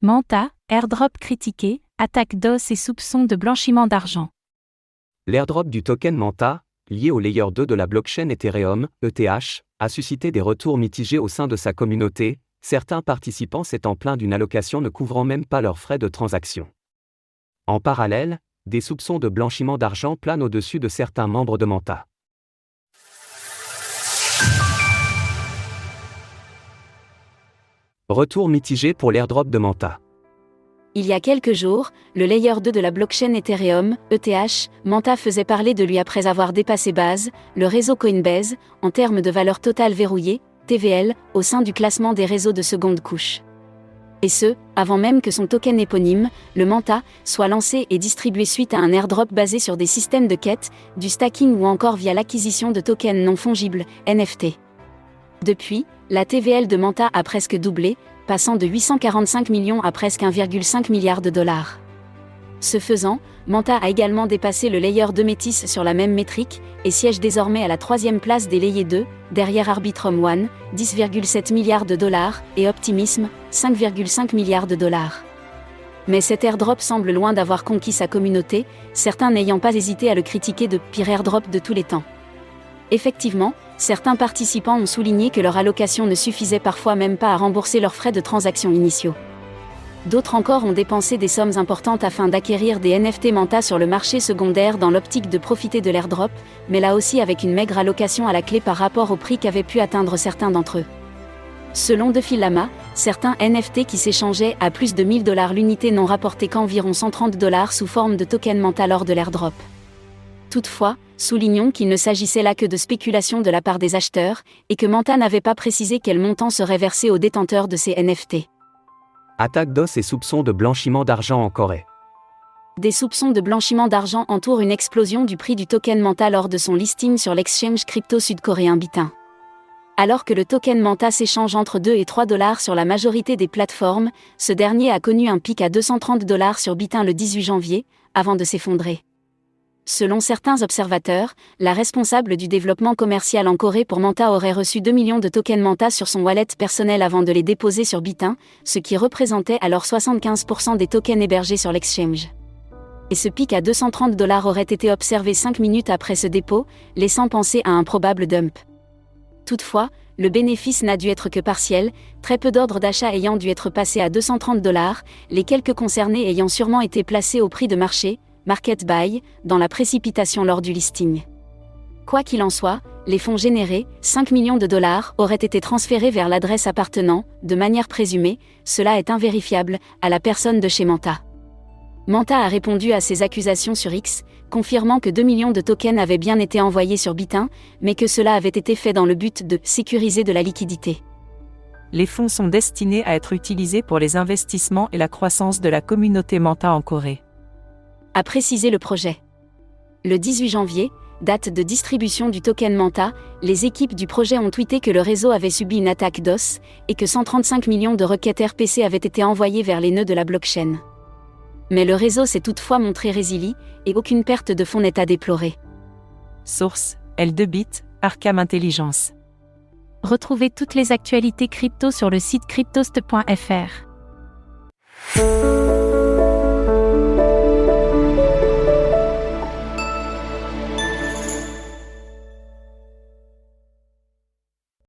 Manta, airdrop critiqué, attaque DOS et soupçons de blanchiment d'argent. L'airdrop du token Manta, lié au layer 2 de la blockchain Ethereum, ETH, a suscité des retours mitigés au sein de sa communauté, certains participants s'étant plaints d'une allocation ne couvrant même pas leurs frais de transaction. En parallèle, des soupçons de blanchiment d'argent planent au-dessus de certains membres de Manta. Retour mitigé pour l'airdrop de Manta. Il y a quelques jours, le layer 2 de la blockchain Ethereum, ETH, Manta faisait parler de lui après avoir dépassé Base, le réseau Coinbase, en termes de valeur totale verrouillée, TVL, au sein du classement des réseaux de seconde couche. Et ce, avant même que son token éponyme, le Manta, soit lancé et distribué suite à un airdrop basé sur des systèmes de quête, du stacking ou encore via l'acquisition de tokens non fongibles, NFT. Depuis, la TVL de Manta a presque doublé, passant de 845 millions à presque 1,5 milliard de dollars. Ce faisant, Manta a également dépassé le layer 2 Métis sur la même métrique, et siège désormais à la 3e place des layers 2, derrière Arbitrum One, 10,7 milliards de dollars, et Optimism, 5,5 milliards de dollars. Mais cet airdrop semble loin d'avoir conquis sa communauté, certains n'ayant pas hésité à le critiquer de pire airdrop de tous les temps. Effectivement, certains participants ont souligné que leur allocation ne suffisait parfois même pas à rembourser leurs frais de transaction initiaux. D'autres encore ont dépensé des sommes importantes afin d'acquérir des NFT Manta sur le marché secondaire dans l'optique de profiter de l'airdrop, mais là aussi avec une maigre allocation à la clé par rapport au prix qu'avaient pu atteindre certains d'entre eux. Selon DeFi certains NFT qui s'échangeaient à plus de 1000 $ l'unité n'ont rapporté qu'environ 130 $ sous forme de token Manta lors de l'airdrop. Toutefois, soulignons qu'il ne s'agissait là que de spéculation de la part des acheteurs, et que Manta n'avait pas précisé quel montant serait versé aux détenteurs de ces NFT. Attaque DOS et soupçons de blanchiment d'argent en Corée. Des soupçons de blanchiment d'argent entourent une explosion du prix du token Manta lors de son listing sur l'exchange crypto sud-coréen Bitin. Alors que le token Manta s'échange entre 2 et 3 $ sur la majorité des plateformes, ce dernier a connu un pic à 230 $ sur Bitin le 18 janvier, avant de s'effondrer. Selon certains observateurs, la responsable du développement commercial en Corée pour Manta aurait reçu 2 millions de tokens Manta sur son wallet personnel avant de les déposer sur Bitin, ce qui représentait alors 75% des tokens hébergés sur l'exchange. Et ce pic à 230 $ aurait été observé 5 minutes après ce dépôt, laissant penser à un probable dump. Toutefois, le bénéfice n'a dû être que partiel, très peu d'ordres d'achat ayant dû être passés à 230 $, les quelques concernés ayant sûrement été placés au prix de marché, market buy, dans la précipitation lors du listing. Quoi qu'il en soit, les fonds générés, 5 millions de $, auraient été transférés vers l'adresse appartenant, de manière présumée, cela est invérifiable, à la personne de chez Manta. Manta a répondu à ces accusations sur X, confirmant que 2 millions de tokens avaient bien été envoyés sur Bitin, mais que cela avait été fait dans le but de sécuriser de la liquidité. Les fonds sont destinés à être utilisés pour les investissements et la croissance de la communauté Manta en Corée, a précisé le projet. Le 18 janvier, date de distribution du token Manta, les équipes du projet ont tweeté que le réseau avait subi une attaque DOS, et que 135 millions de requêtes RPC avaient été envoyées vers les nœuds de la blockchain. Mais le réseau s'est toutefois montré résilient, et aucune perte de fonds n'est à déplorer. Source, L2Bit, Arkham Intelligence. Retrouvez toutes les actualités crypto sur le site cryptost.fr.